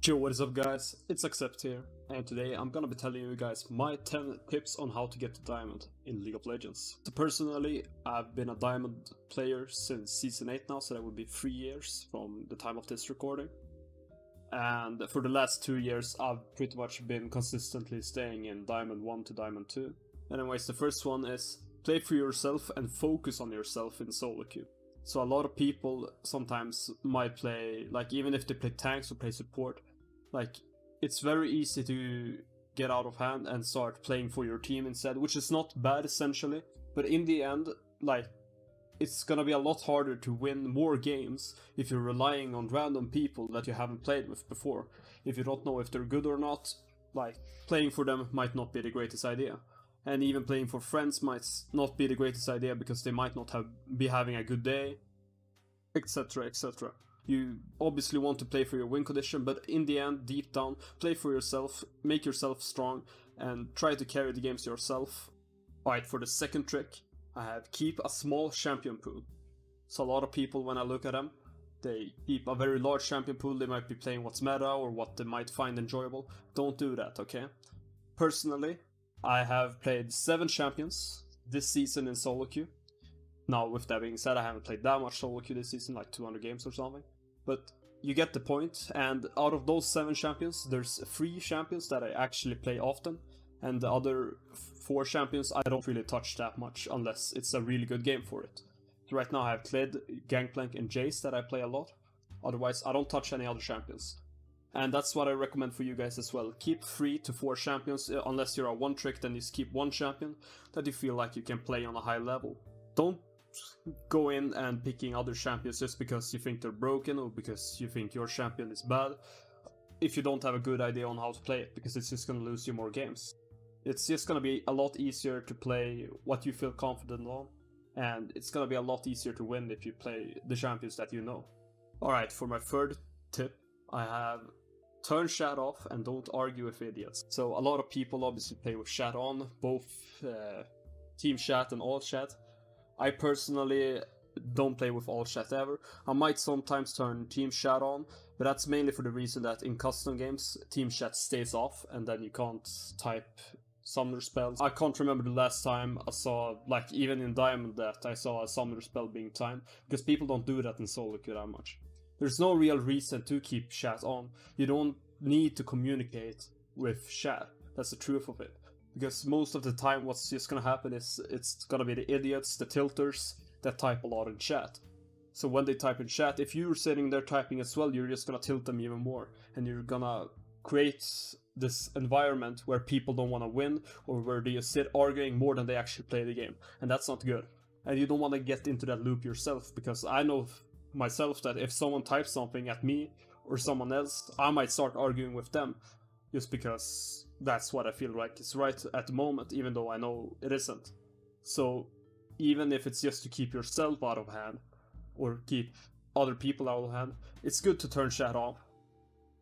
Yo, what is up guys, it's Accept here, and today I'm gonna be telling you guys my 10 tips on how to get to Diamond in League of Legends. So personally, I've been a Diamond player since Season 8 now, so that would be 3 years from the time of this recording. And for the last 2 years, I've pretty much been consistently staying in Diamond 1 to Diamond 2. Anyways, the first one is play for yourself and focus on yourself in solo queue. So a lot of people sometimes might play, like even if they play tanks or play support, like it's very easy to get out of hand and start playing for your team instead, which is not bad essentially, but in the end, like it's gonna be a lot harder to win more games if you're relying on random people that you haven't played with before. If you don't know if they're good or not, like playing for them might not be the greatest idea. And even playing for friends might not be the greatest idea because they might not be having a good day, etc, etc. You obviously want to play for your win condition, but in the end, deep down, play for yourself, make yourself strong, and try to carry the games yourself. Alright, for the second trick, I have keep a small champion pool. So a lot of people, when I look at them, they keep a very large champion pool. They might be playing what's meta or what they might find enjoyable. Don't do that, okay? Personally, I have played 7 champions this season in solo queue. Now, with that being said, I haven't played that much solo queue this season, like 200 games or something. But you get the point, and out of those 7 champions, there's 3 champions that I actually play often, and the other 4 champions I don't really touch that much, unless it's a really good game for it. So right now I have Kled, Gangplank, and Jace that I play a lot. Otherwise, I don't touch any other champions. And that's what I recommend for you guys as well. Keep 3 to 4 champions, unless you're a one trick, then just keep 1 champion that you feel like you can play on a high level. Don't go in and picking other champions just because you think they're broken or because you think your champion is bad if you don't have a good idea on how to play it, because it's just gonna lose you more games. It's just gonna be a lot easier to play what you feel confident on, and it's gonna be a lot easier to win if you play the champions that you know. Alright, for my third tip, I have turn chat off and don't argue with idiots. So a lot of people obviously play with chat on, both team chat and all chat. I personally don't play with all chat ever. I might sometimes turn team chat on, but that's mainly for the reason that in custom games, team chat stays off and then you can't type summoner spells. I can't remember the last time I saw, like even in Diamond, that I saw a summoner spell being timed, because people don't do that in solo queue that much. There's no real reason to keep chat on. You don't need to communicate with chat. That's the truth of it. Because most of the time what's just gonna happen is it's gonna be the idiots, the tilters, that type a lot in chat. So when they type in chat, if you're sitting there typing as well, you're just gonna tilt them even more. And you're gonna create this environment where people don't wanna win, or where they just sit arguing more than they actually play the game. And that's not good. And you don't wanna get into that loop yourself, because I know myself that if someone types something at me or someone else, I might start arguing with them. Just because that's what I feel like is right at the moment, even though I know it isn't. So even if it's just to keep yourself out of hand, or keep other people out of hand, it's good to turn chat off.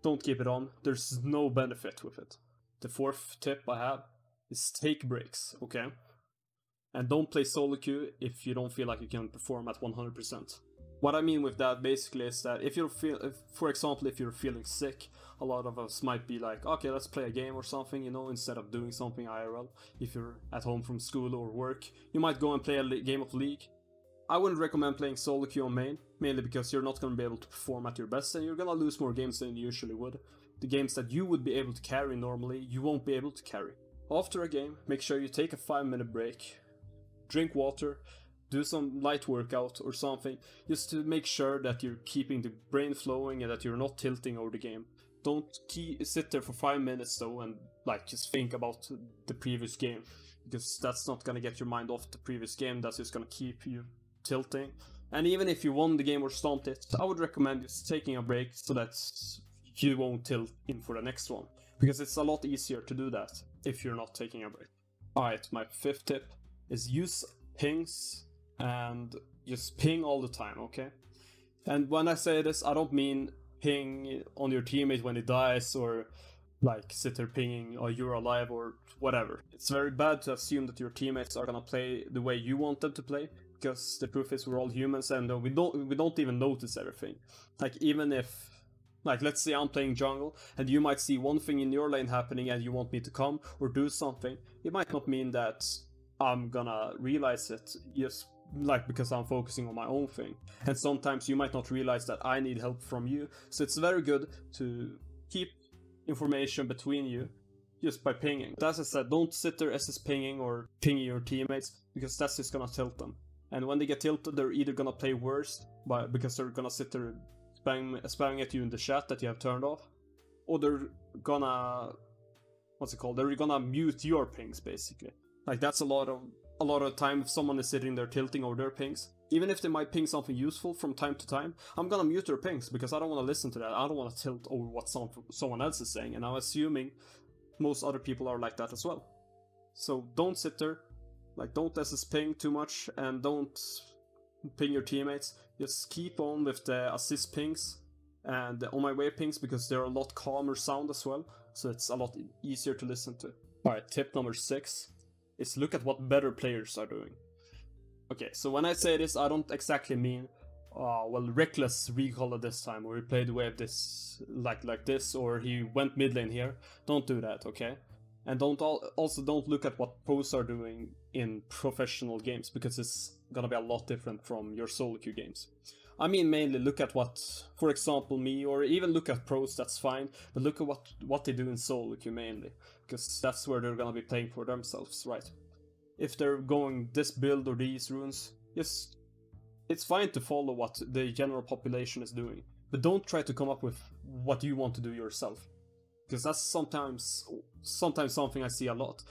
Don't keep it on, there's no benefit with it. The fourth tip I have is take breaks, okay? And don't play solo queue if you don't feel like you can perform at 100%. What I mean with that basically is that if for example, if you're feeling sick, a lot of us might be like, okay, let's play a game or something, you know, instead of doing something IRL. If you're at home from school or work, you might go and play a game of League. I wouldn't recommend playing solo queue on main, mainly because you're not going to be able to perform at your best and you're going to lose more games than you usually would. The games that you would be able to carry normally, you won't be able to carry. After a game, make sure you take a 5-minute break, drink water, do some light workout or something, just to make sure that you're keeping the brain flowing and that you're not tilting over the game. Don't sit there for 5 minutes though and like just think about the previous game, because that's not gonna get your mind off the previous game, that's just gonna keep you tilting. And even if you won the game or stomped it, I would recommend just taking a break so that you won't tilt in for the next one, because it's a lot easier to do that if you're not taking a break. Alright, my 5th tip is use pings and just ping all the time, okay? And when I say this, I don't mean ping on your teammate when he dies, or like sit there pinging, oh you're alive or whatever. It's very bad to assume that your teammates are gonna play the way you want them to play, because the proof is we're all humans and we don't even notice everything. Like even if Like, let's say I'm playing jungle, and you might see one thing in your lane happening and you want me to come or do something. It might not mean that I'm gonna realize it just like because I'm focusing on my own thing. And sometimes you might not realize that I need help from you. So it's very good to keep information between you just by pinging. But as I said, don't sit there SS pinging or pinging your teammates, because that's just gonna tilt them. And when they get tilted, they're either gonna play worse because they're gonna sit there spamming at you in the chat that you have turned off, or they're gonna, they're gonna mute your pings basically. Like, that's a lot of time if someone is sitting there tilting over their pings. Even if they might ping something useful from time to time, I'm gonna mute their pings because I don't want to listen to that. I don't want to tilt over what someone else is saying, and I'm assuming most other people are like that as well. So don't sit there, like, don't SS ping too much, and don't ping your teammates. Just keep on with the assist pings and the on my way pings, because they're a lot calmer sound as well, so it's a lot easier to listen to. Alright, tip number 6 is look at what better players are doing. Okay, so when I say this, I don't exactly mean well, Reckless recall at this time, or he played wave this like this, or he went mid lane here. Don't do that, okay? And also don't look at what pros are doing in professional games, because it's gonna be a lot different from your solo queue games. I mean, mainly look at what, for example, me, or even look at pros, that's fine, but look at what they do in solo queue mainly, because that's where they're gonna be playing for themselves, right? If they're going this build or these runes, yes, it's fine to follow what the general population is doing, but don't try to come up with what you want to do yourself, because that's sometimes something I see a lot.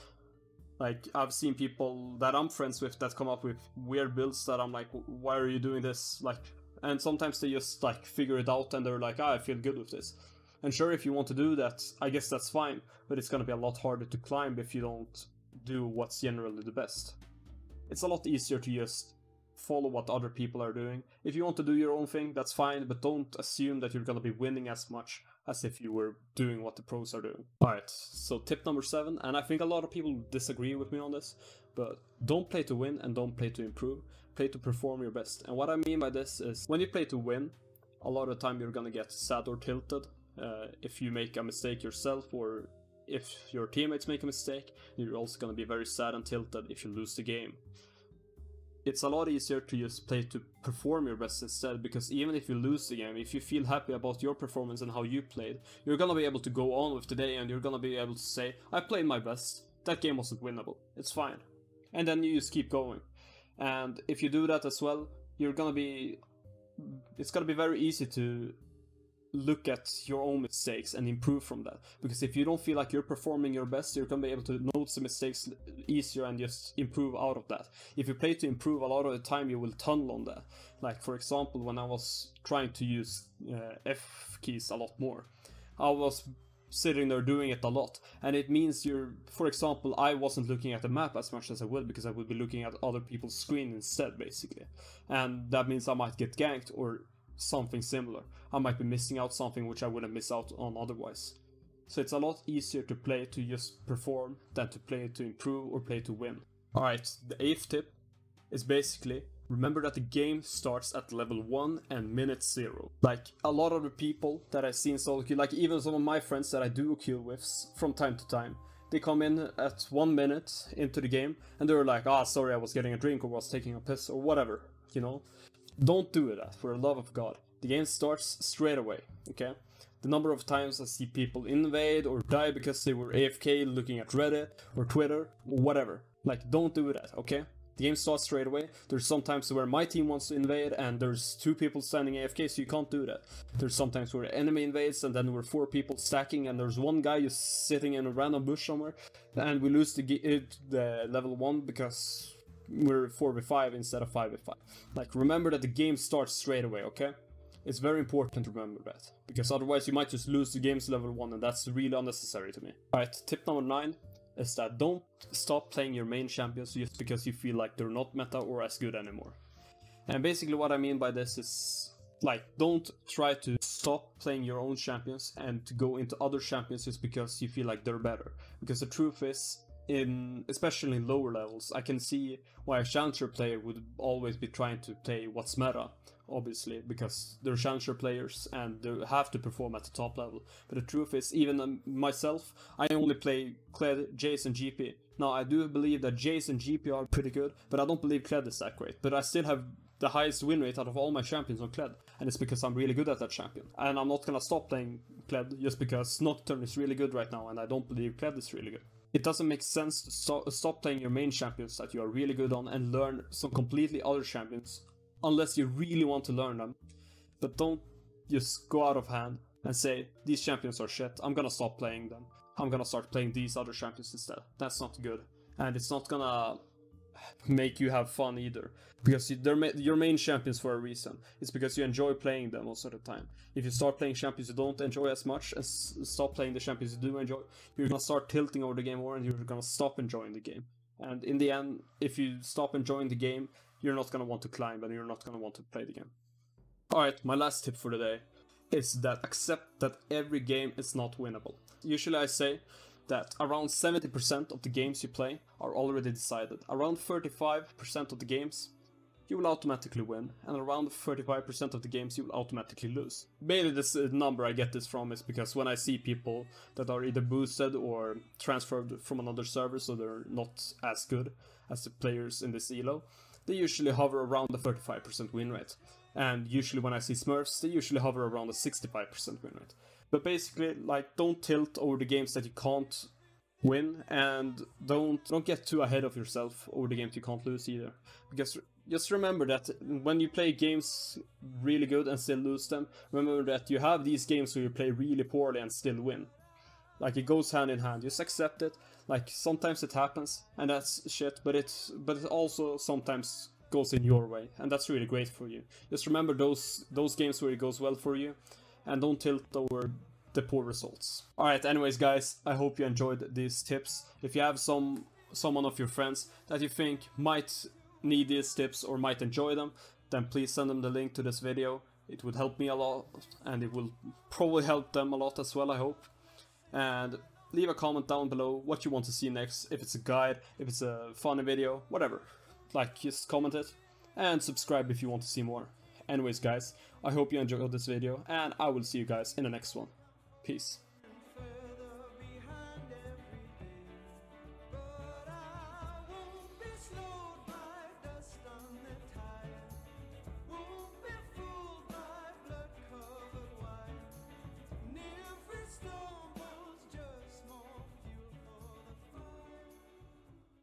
Like, I've seen people that I'm friends with that come up with weird builds that I'm like, why are you doing this? Like, and sometimes they just like figure it out and they're like, I feel good with this. And sure, if you want to do that, I guess that's fine, but it's gonna be a lot harder to climb if you don't do what's generally the best. It's a lot easier to just follow what other people are doing. If you want to do your own thing, that's fine, but don't assume that you're gonna be winning as much as if you were doing what the pros are doing. Alright, so tip number 7, and I think a lot of people disagree with me on this, but don't play to win and don't play to improve. Play to perform your best. And what I mean by this is, when you play to win, a lot of the time you're gonna get sad or tilted if you make a mistake yourself, or if your teammates make a mistake. You're also gonna be very sad and tilted if you lose the game. It's a lot easier to just play to perform your best instead, because even if you lose the game, if you feel happy about your performance and how you played, you're gonna be able to go on with the day and you're gonna be able to say, I played my best, that game wasn't winnable, it's fine. And then you just keep going. And if you do that as well, it's gonna be very easy to look at your own mistakes and improve from that, because if you don't feel like you're performing your best, you're gonna be able to notice the mistakes easier and just improve out of that. If you play to improve, a lot of the time you will tunnel on that. Like, for example, when I was trying to use F keys a lot more, I was sitting there doing it a lot, and it means for example, I wasn't looking at the map as much as I would, because I would be looking at other people's screen instead, basically, and that means I might get ganked or something similar. I might be missing out something which I wouldn't miss out on otherwise. So it's a lot easier to play to just perform than to play to improve or play to win. Alright, the 8th tip is basically, remember that the game starts at level 1 and minute 0. Like, a lot of the people that I see in solo queue, like even some of my friends that I do queue with from time to time, they come in at 1 minute into the game and they're like, sorry, I was getting a drink or was taking a piss or whatever, you know? Don't do that, for the love of God. The game starts straight away, okay? The number of times I see people invade or die because they were AFK looking at Reddit or Twitter or whatever. Like, don't do that, okay? The game starts straight away. There's sometimes where my team wants to invade and there's 2 people standing AFK, so you can't do that. There's sometimes where enemy invades and then we're 4 people stacking and there's one guy just sitting in a random bush somewhere, and we lose the level 1 because we're 4v5 instead of 5v5. Like, remember that the game starts straight away, okay? It's very important to remember that, because otherwise you might just lose the game's level 1, and that's really unnecessary to me. Alright, tip number 9 is that don't stop playing your main champions just because you feel like they're not meta or as good anymore. And basically what I mean by this is, like, don't try to stop playing your own champions and to go into other champions just because you feel like they're better. Because the truth is, especially in lower levels, I can see why a challenger player would always be trying to play what's meta obviously, because they're challenger players and they have to perform at the top level. But the truth is, even myself, I only play Kled, Jace and GP. Now, I do believe that Jace and GP are pretty good, but I don't believe Kled is that great. But I still have the highest win rate out of all my champions on Kled, and it's because I'm really good at that champion. And I'm not gonna stop playing Kled just because Nocturne is really good right now, and I don't believe Kled is really good. It doesn't make sense to stop playing your main champions that you are really good on and learn some completely other champions, unless you really want to learn them. But don't just go out of hand and say, these champions are shit, I'm gonna stop playing them. I'm gonna start playing these other champions instead. That's not good. And it's not gonna make you have fun either, because they're your main champions for a reason. It's because you enjoy playing them most of the time. If you start playing champions you don't enjoy as much and stop playing the champions you do enjoy, you're gonna start tilting over the game more and you're gonna stop enjoying the game. And in the end, if you stop enjoying the game, you're not gonna want to climb and you're not gonna want to play the game. Alright, my last tip for the day is that accept that every game is not winnable. Usually I say that around 70% of the games you play are already decided. Around 35% of the games you will automatically win, and around 35% of the games you will automatically lose. Mainly this number I get this from is because when I see people that are either boosted or transferred from another server, so they're not as good as the players in this elo, they usually hover around the 35% win rate. And usually when I see Smurfs, they usually hover around the 65% win rate. But basically, like, don't tilt over the games that you can't win, and don't get too ahead of yourself over the games you can't lose either. Because just remember that when you play games really good and still lose them, remember that you have these games where you play really poorly and still win. Like, it goes hand in hand. Just accept it. Like, sometimes it happens, and that's shit, but it also sometimes goes in your way, and that's really great for you. Just remember those games where it goes well for you, and don't tilt over the poor results. Alright, anyways guys, I hope you enjoyed these tips. If you have someone of your friends that you think might need these tips or might enjoy them, then please send them the link to this video. It would help me a lot, and it will probably help them a lot as well, I hope. And leave a comment down below what you want to see next, if it's a guide, if it's a funny video, whatever. Like, just comment it, and subscribe if you want to see more. Anyways guys, I hope you enjoyed this video, and I will see you guys in the next one. Peace.